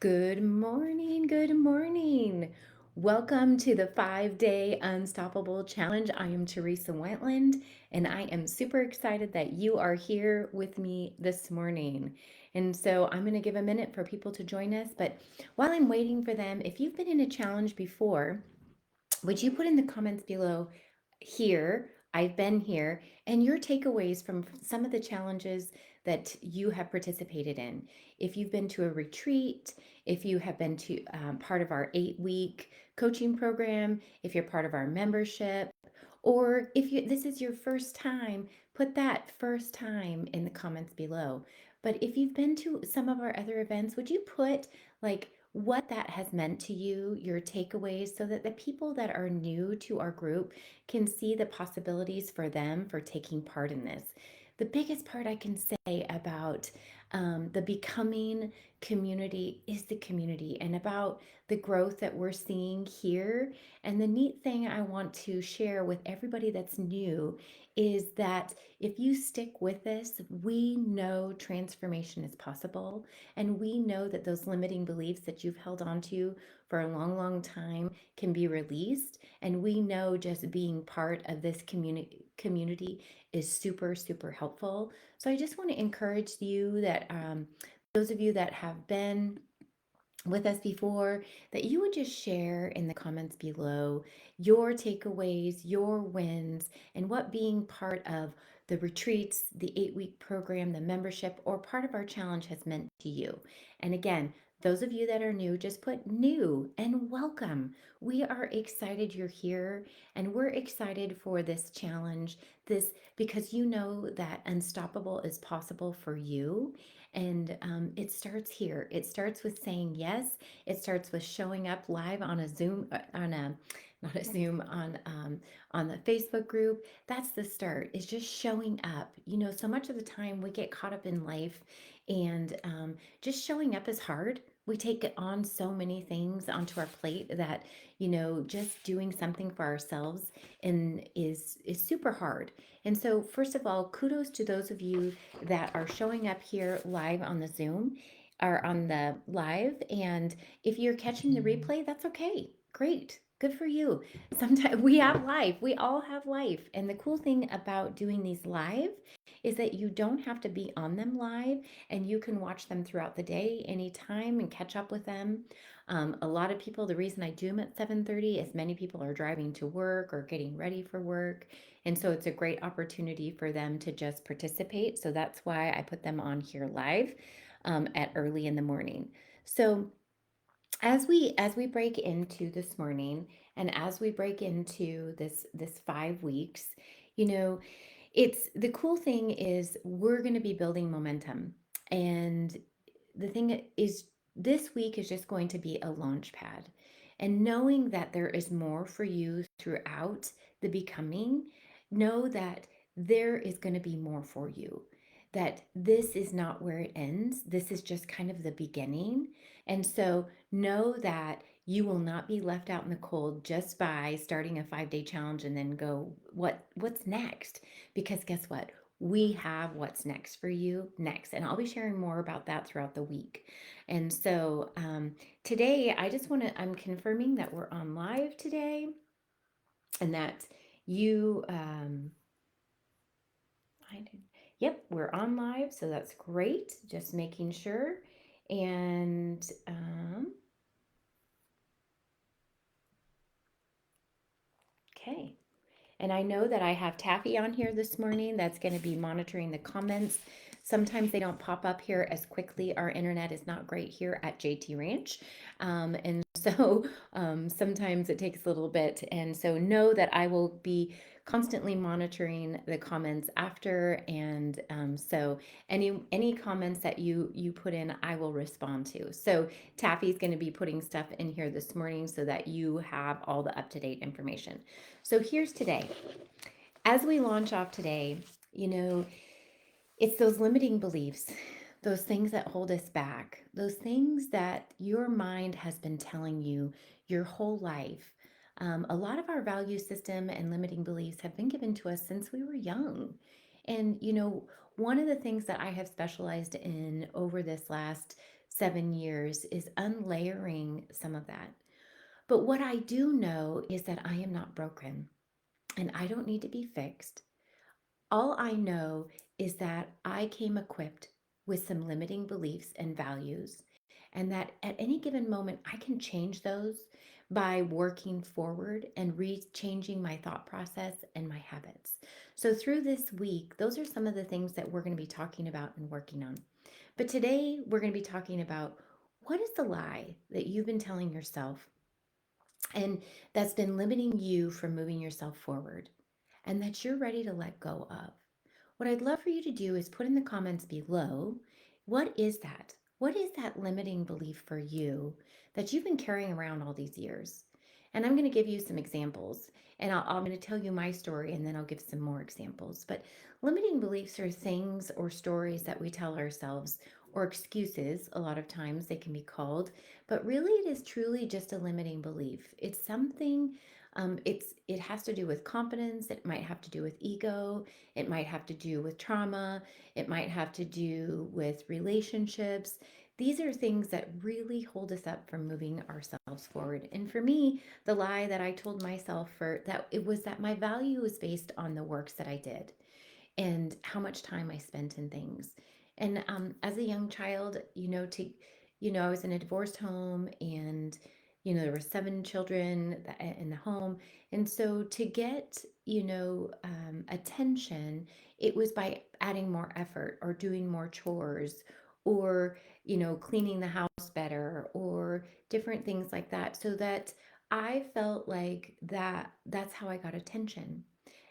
Good morning. Good morning. Welcome to the 5 Day Unstoppable Challenge. I am Teresa Wentland, and I am super excited that you are here with me this morning. And so I'm going to give a minute for people to join us. But while I'm waiting for them, if you've been in a challenge before, would you put in the comments below here? I've been here, and your takeaways from some of the challenges that you have participated in. If you've been to a retreat, if you have been to part of our 8 week coaching program, if you're part of our membership, or if this is your first time, put that first time in the comments below. But if you've been to some of our other events, would you put like what that has meant to you, your takeaways, so that the people that are new to our group can see the possibilities for them for taking part in this? The biggest part I can say about the becoming community is the community and about the growth that we're seeing here. And the neat thing I want to share with everybody that's new is that if you stick with this, we know transformation is possible. And we know that those limiting beliefs that you've held on to for a long, long time can be released. And we know just being part of this community is super, super helpful. So I just want to encourage you that those of you that have been with us before, that you would just share in the comments below your takeaways, your wins, and what being part of the retreats, the 8 week program, the membership, or part of our challenge has meant to you. And again, those of you that are new, just put new and welcome. We are excited you're here, and we're excited for this challenge, this because you know that unstoppable is possible for you. And it starts here. It starts with saying yes. It starts with showing up live on a Zoom, on a not a Zoom, on the Facebook group. That's the start. Is just showing up. You know, so much of the time we get caught up in life, and just showing up is hard. We take on so many things onto our plate that just doing something for ourselves and is super hard. And so, first of all, kudos to those of you that are showing up here live on the Zoom or on the live. And if you're catching the replay, that's okay. Great. Good for you. Sometimes we have life. We all have life. And the cool thing about doing these live is that you don't have to be on them live, and you can watch them throughout the day anytime and catch up with them. A lot of people, the reason I do them at 7:30 is many people are driving to work or getting ready for work. And so it's a great opportunity for them to just participate. So that's why I put them on here live at early in the morning. So as we break into this morning, and as we break into this 5 weeks, you know, it's the cool thing is we're going to be building momentum. And the thing is, this week is just going to be a launch pad. And knowing that there is more for you throughout the becoming, know that there is going to be more for you. That this is not where it ends. This is just kind of the beginning. And so know that you will not be left out in the cold just by starting a 5 day challenge and then go, what's next? Because guess what? We have what's next for you next. And I'll be sharing more about that throughout the week. And so today, I'm confirming that we're on live today, and that you, I did, yep, we're on live. So that's great. Just making sure. And okay. And I know that I have Taffy on here this morning that's going to be monitoring the comments. Sometimes they don't pop up here as quickly. Our internet is not great here at JT Ranch. And so sometimes it takes a little bit. And so know that I will be constantly monitoring the comments after. And so any comments that you put in, I will respond to. So Taffy's going to be putting stuff in here this morning so that you have all the up-to-date information. So here's today. As we launch off today, it's those limiting beliefs, those things that hold us back, those things that your mind has been telling you your whole life. A lot of our value system and limiting beliefs have been given to us since we were young. And, one of the things that I have specialized in over this last 7 years is unlayering some of that. But what I do know is that I am not broken and I don't need to be fixed. All I know is that I came equipped with some limiting beliefs and values, and that at any given moment, I can change those by working forward and changing my thought process and my habits. So, through this week, those are some of the things that we're going to be talking about and working on. But today, we're going to be talking about what is the lie that you've been telling yourself and that's been limiting you from moving yourself forward and that you're ready to let go of. What I'd love for you to do is put in the comments below, what is that? What is that limiting belief for you that you've been carrying around all these years? And I'm going to give you some examples, and I'm going to tell you my story and then I'll give some more examples. But limiting beliefs are things or stories that we tell ourselves, or excuses, a lot of times they can be called, but really it is truly just a limiting belief. It's something, it has to do with confidence, it might have to do with ego, it might have to do with trauma. It might have to do with relationships. These are things that really hold us up from moving ourselves forward. And for me, the lie that I told myself for that it was that my value was based on the works that I did and how much time I spent in things. And as a young child, I was in a divorced home, and there were 7 children in the home, and so to get attention, it was by adding more effort or doing more chores or cleaning the house better or different things like that, so that I felt like that's how I got attention.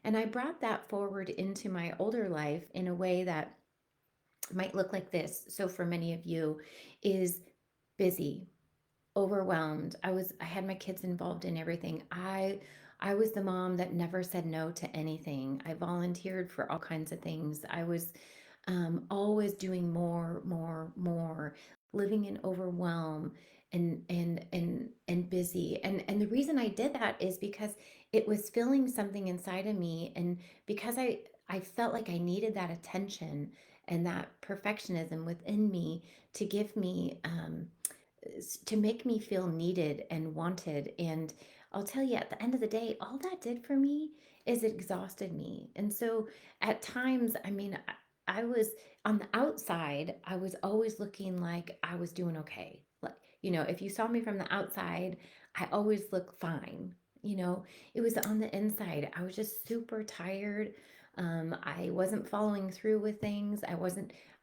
And I brought that forward into my older life in a way that might look like this. So for many of you is busy, overwhelmed. I had my kids involved in everything. I was the mom that never said no to anything. I volunteered for all kinds of things. I was always doing more, more, more, living in overwhelm and busy. And the reason I did that is because it was filling something inside of me, and because I felt like I needed that attention and that perfectionism within me to give me to make me feel needed and wanted. And I'll tell you, at the end of the day, all that did for me is it exhausted me. And so at times, I mean, I was on the outside, I was always looking like I was doing okay. Like, if you saw me from the outside, I always looked fine. It was on the inside. I was just super tired. I wasn't following through with things. I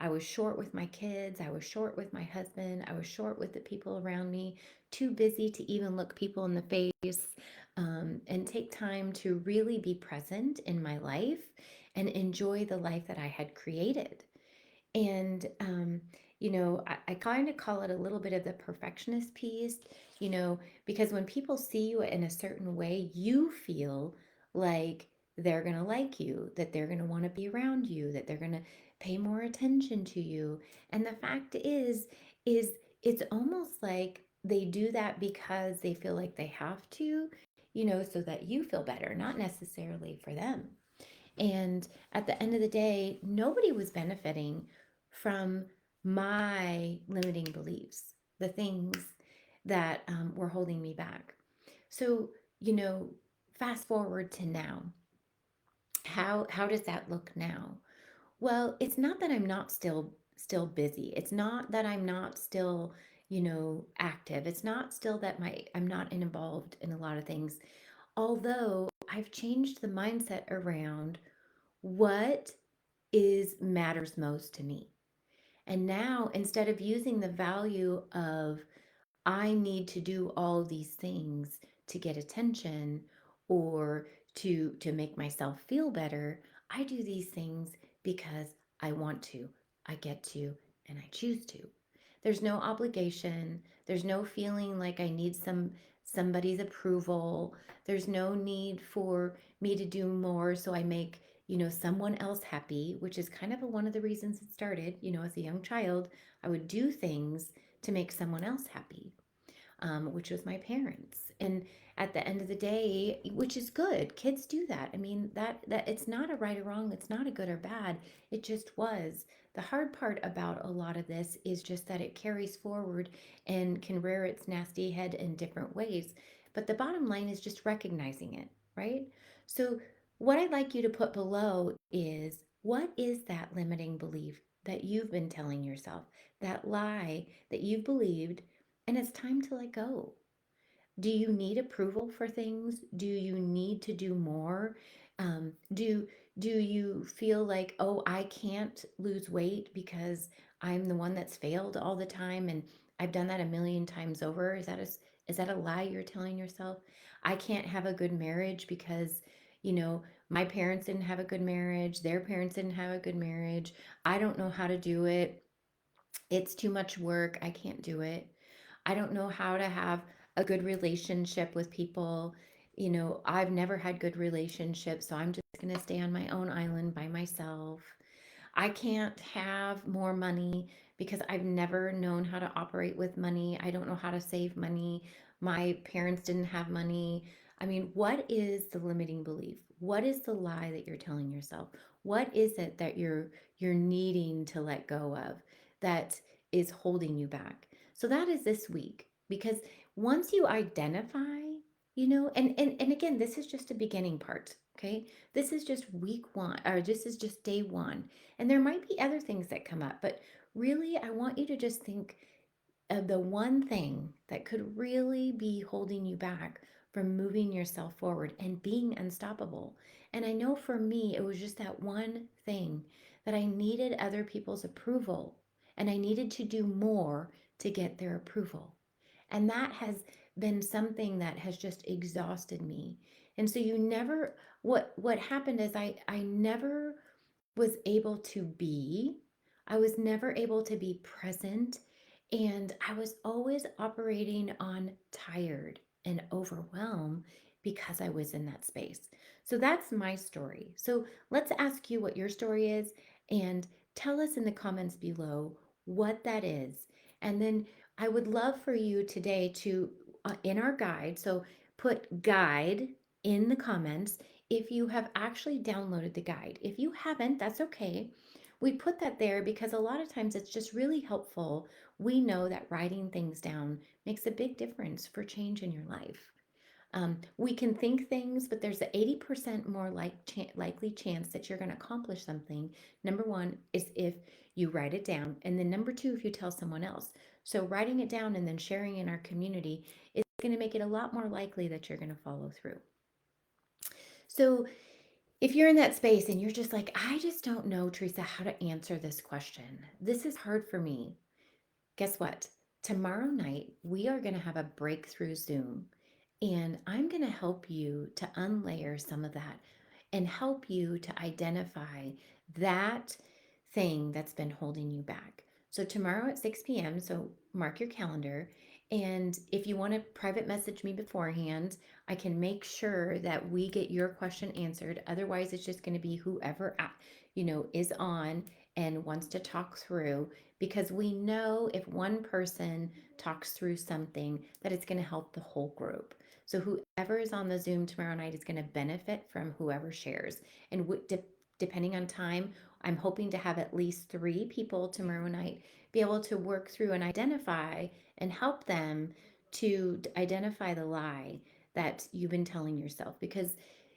was short with my kids. I was short with my husband. I was short with the people around me, too busy to even look people in the face and take time to really be present in my life and enjoy the life that I had created. And, I kind of call it a little bit of the perfectionist piece, because when people see you in a certain way, you feel like they're going to like you, that they're going to want to be around you, that they're going to pay more attention to you. And the fact is it's almost like they do that because they feel like they have to, so that you feel better, not necessarily for them. And at the end of the day, nobody was benefiting from my limiting beliefs, the things that were holding me back. So, you know, fast forward to now. How does that look now? Well, it's not that I'm not still busy. It's not that I'm not still, active. It's not still that I'm not involved in a lot of things. Although I've changed the mindset around what is matters most to me. And now instead of using the value of I need to do all these things to get attention or to make myself feel better, I do these things because I want to, I get to, and I choose to. There's no obligation, there's no feeling like I need somebody's approval. There's no need for me to do more so I make, someone else happy, which is kind of one of the reasons it started, as a young child, I would do things to make someone else happy. which was my parents. And at the end of the day, which is good, kids do that. I mean, that it's not a right or wrong, it's not a good or bad. It just was. The hard part about a lot of this is just that it carries forward and can rear its nasty head in different ways. But the bottom line is just recognizing it, right? So, what I'd like you to put below is, what is that limiting belief that you've been telling yourself, that lie that you've believed, and it's time to let go? Do you need approval for things? Do you need to do more? Do you feel like, oh, I can't lose weight because I'm the one that's failed all the time and I've done that a million times over? Is that a lie you're telling yourself? I can't have a good marriage because, my parents didn't have a good marriage, their parents didn't have a good marriage. I don't know how to do it. It's too much work. I can't do it. I don't know how to have a good relationship with people. I've never had good relationships, so I'm just going to stay on my own island by myself. I can't have more money because I've never known how to operate with money. I don't know how to save money. My parents didn't have money. I mean, what is the limiting belief? What is the lie that you're telling yourself? What is it that you're needing to let go of that is holding you back? So that is this week, because once you identify, and again, this is just a beginning part, okay? This is just week 1, or this is just day 1, and there might be other things that come up, but really, I want you to just think of the one thing that could really be holding you back from moving yourself forward and being unstoppable. And I know for me, it was just that one thing that I needed other people's approval, and I needed to do more to get their approval. And that has been something that has just exhausted me. And so you never, what happened is I never was able to be. I was never able to be present. And I was always operating on tired and overwhelmed because I was in that space. So that's my story. So let's ask you what your story is and tell us in the comments below what that is. And then I would love for you today to, in our guide, so put guide in the comments if you have actually downloaded the guide. If you haven't, that's okay. We put that there because a lot of times it's just really helpful. We know that writing things down makes a big difference for change in your life. We can think things, but there's an 80% more likely chance that you're going to accomplish something. Number one is if you write it down, and then number two, if you tell someone else. So, writing it down and then sharing in our community is going to make it a lot more likely that you're going to follow through. So, if you're in that space and you're just like, I just don't know, Tereesa, how to answer this question, this is hard for me. Guess what? Tomorrow night, we are going to have a breakthrough Zoom, and I'm going to help you to unlayer some of that and help you to identify that thing that's been holding you back. So, tomorrow at 6 p.m., so mark your calendar. And if you want to private message me beforehand, I can make sure that we get your question answered. Otherwise, it's just going to be whoever is on and wants to talk through, because we know if one person talks through something, that it's going to help the whole group. So whoever is on the Zoom tomorrow night is going to benefit from whoever shares. And depending on time, I'm hoping to have at least 3 people tomorrow night be able to work through and identify and help them to identify the lie that you've been telling yourself, because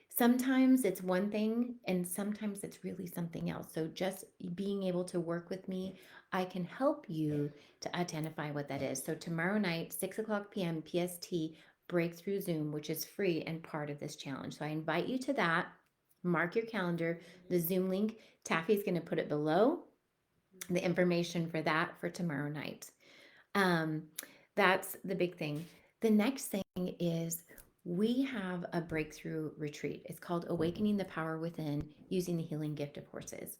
sometimes it's one thing and sometimes it's really something else. So just being able to work with me, I can help you to identify what that is. So tomorrow night, 6 o'clock p.m. PST, breakthrough Zoom, which is free and part of this challenge. So I invite you to that. Mark your calendar. The Zoom link, Taffy's going to put it below, the information for that for tomorrow night. Um, that's the big thing. The next thing is, we have a breakthrough retreat. It's called Awakening the Power Within Using the Healing Gift of Horses.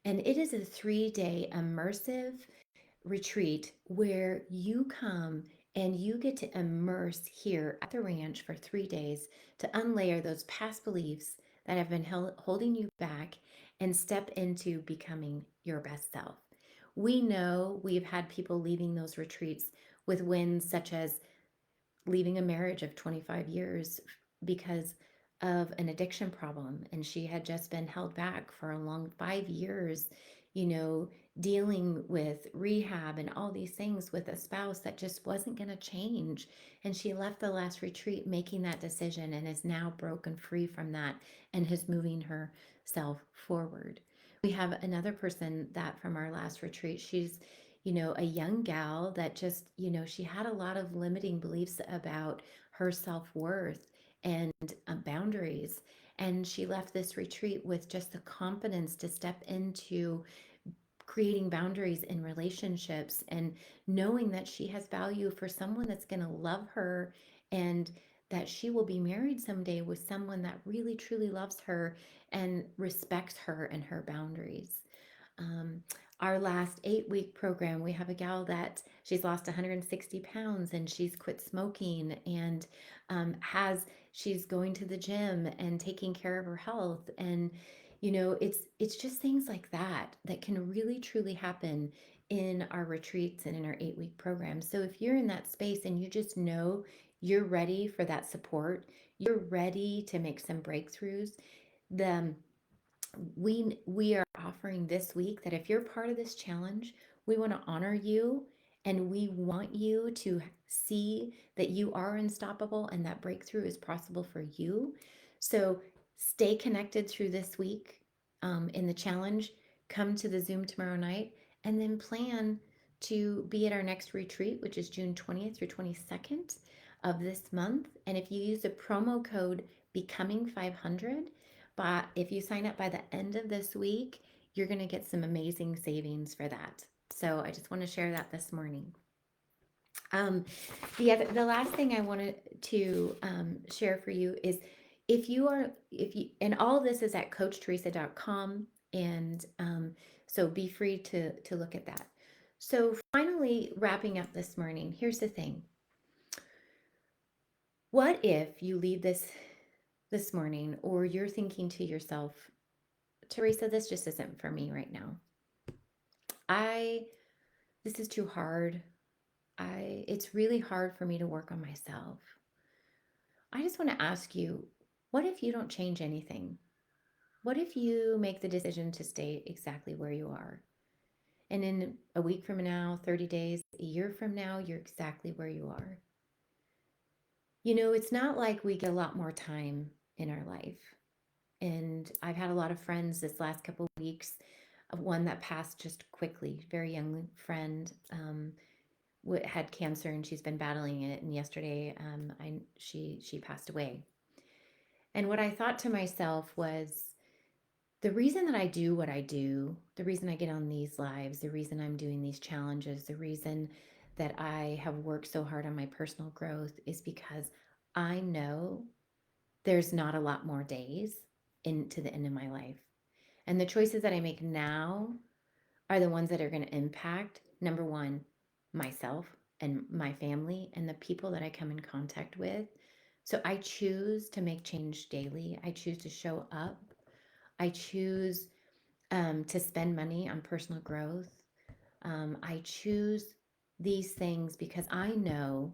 And it is a 3-day immersive retreat where you come and you get to immerse here at the ranch for 3 days to unlayer those past beliefs that have been holding you back and step into becoming your best self. We know we've had people leaving those retreats with wins such as leaving a marriage of 25 years because of an addiction problem. And she had just been held back for a long 5 years, you know, dealing with rehab and all these things with a spouse that just wasn't going to change. And she left the last retreat making that decision and is now broken free from that and is moving herself forward. We have another person that from our last retreat, she's a young gal that just, she had a lot of limiting beliefs about her self worth and boundaries. And she left this retreat with just the confidence to step into creating boundaries in relationships and knowing that she has value for someone that's going to love her and that she will be married someday with someone that really truly loves her and respects her and her boundaries. um, our last 8 week program, we have a gal that she's lost 160 pounds and she's quit smoking and she's going to the gym and taking care of her health. And it's just things like that that can really truly happen in our retreats and in our 8 week program. So if you're in that space and you just know you're ready for that support, you're ready to make some breakthroughs, the we are offering this week that if you're part of this challenge, we want to honor you and we want you to see that you are unstoppable and that breakthrough is possible for you. So stay connected through this week in the challenge. Come to the Zoom tomorrow night and then plan to be at our next retreat, which is June 20th through 22nd of this month. And if you use the promo code Becoming500, but if you sign up by the end of this week, you're going to get some amazing savings for that. So I just want to share that this morning. Um, the last thing I wanted to share for you is and all of this is at coachtereesa.com. And so be free to look at that. So finally, wrapping up this morning, here's the thing. What if you leave this morning or you're thinking to yourself, Tereesa, this just isn't for me right now. This is too hard. It's really hard for me to work on myself. I just want to ask you, what if you don't change anything? What if you make the decision to stay exactly where you are? And in a week from now, 30 days, a year from now, you're exactly where you are. It's not like we get a lot more time in our life. And I've had a lot of friends this last couple of weeks, one that passed just quickly, very young friend, had cancer and she's been battling it. And yesterday, she passed away. And what I thought to myself was the reason that I do what I do, the reason I get on these lives, the reason I'm doing these challenges, the reason that I have worked so hard on my personal growth is because I know there's not a lot more days into the end of my life. And the choices that I make now are the ones that are going to impact, number one, myself and my family and the people that I come in contact with. So I choose to make change daily. I choose to show up. I choose to spend money on personal growth. I choose these things because I know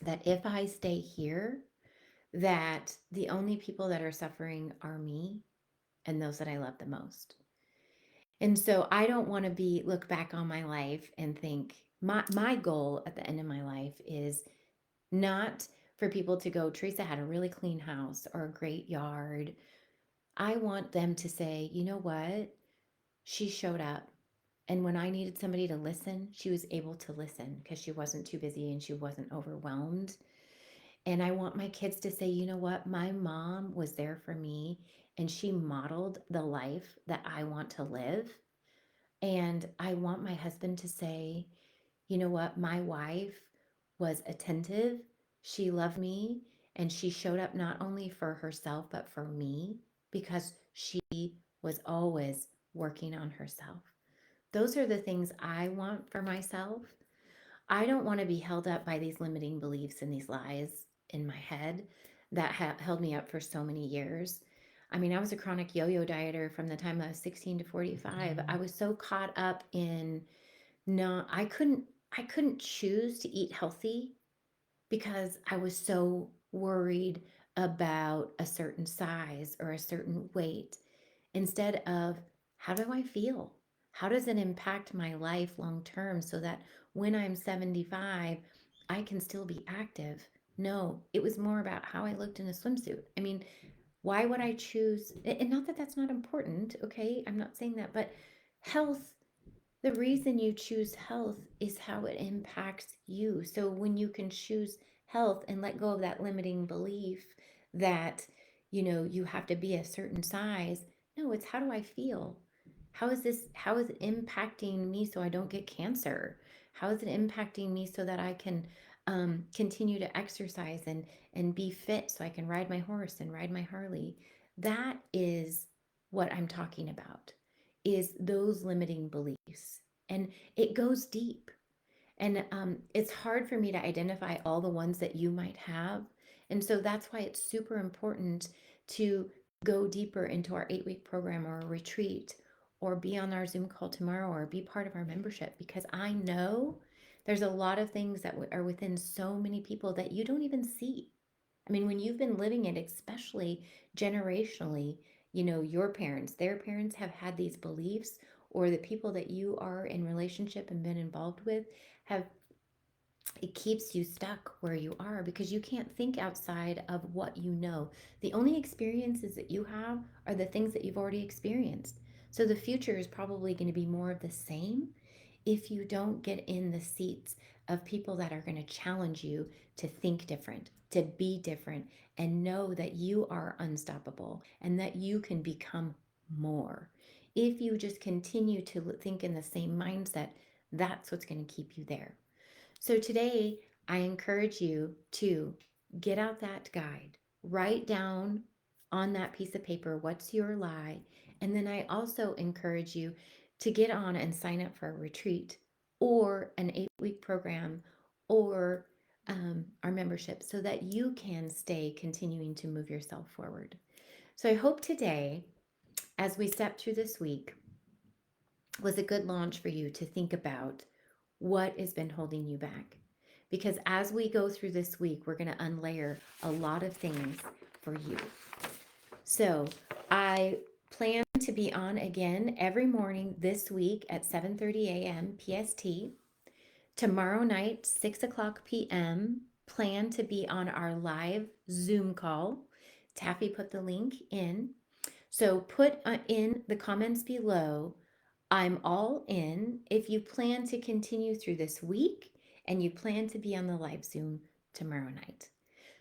that if I stay here, that the only people that are suffering are me and those that I love the most. And so I don't want to look back on my life and think my goal at the end of my life is not for people to go, Tereesa had a really clean house or a great yard. I want them to say, you know what? She showed up. And when I needed somebody to listen, she was able to listen because she wasn't too busy and she wasn't overwhelmed. And I want my kids to say, you know what? My mom was there for me and she modeled the life that I want to live. And I want my husband to say, you know what? My wife was attentive. She loved me and she showed up not only for herself, but for me because she was always working on herself. Those are the things I want for myself. I don't want to be held up by these limiting beliefs and these lies in my head that held me up for so many years. I mean, I was a chronic yo-yo dieter from the time I was 16 to 45. I was so caught up in no, I couldn't choose to eat healthy because I was so worried about a certain size or a certain weight instead of how do I feel? How does it impact my life long term so that when I'm 75, I can still be active? No, it was more about how I looked in a swimsuit. I mean, why would I choose? And not that that's not important, okay? I'm not saying that, but health, the reason you choose health is how it impacts you. So when you can choose health and let go of that limiting belief that, you have to be a certain size, no, it's how do I feel? How is it impacting me so I don't get cancer? How is it impacting me so that I can continue to exercise and be fit so I can ride my horse and ride my Harley? That is what I'm talking about, is those limiting beliefs. And it goes deep. And it's hard for me to identify all the ones that you might have. And so that's why it's super important to go deeper into our 8-week program or a retreat or be on our Zoom call tomorrow or be part of our membership, because I know there's a lot of things that are within so many people that you don't even see. I mean, when you've been living it, especially generationally, your parents, their parents have had these beliefs, or the people that you are in relationship and been involved with have, it keeps you stuck where you are because you can't think outside of what you know. The only experiences that you have are the things that you've already experienced. So the future is probably going to be more of the same if you don't get in the seats of people that are going to challenge you to think different, to be different, and know that you are unstoppable and that you can become more. If you just continue to think in the same mindset, that's what's going to keep you there. So today, I encourage you to get out that guide, write down on that piece of paper what's your lie. And then I also encourage you to get on and sign up for a retreat or an 8-week program or our membership so that you can stay continuing to move yourself forward. So I hope today, as we step through this week, was a good launch for you to think about what has been holding you back. Because as we go through this week, we're going to unlayer a lot of things for you. So I plan to be on again every morning this week at 7:30 a.m. PST. Tomorrow night, 6 o'clock p.m., plan to be on our live Zoom call. Taffy put the link in. So put in the comments below, I'm all in, if you plan to continue through this week and you plan to be on the live Zoom tomorrow night.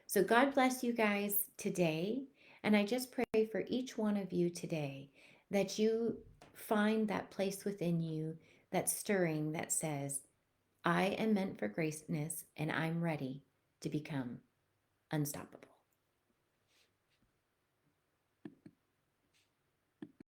So God bless you guys today. And I just pray for each one of you today that you find that place within you that's stirring that says, I am meant for greatness and I'm ready to become unstoppable.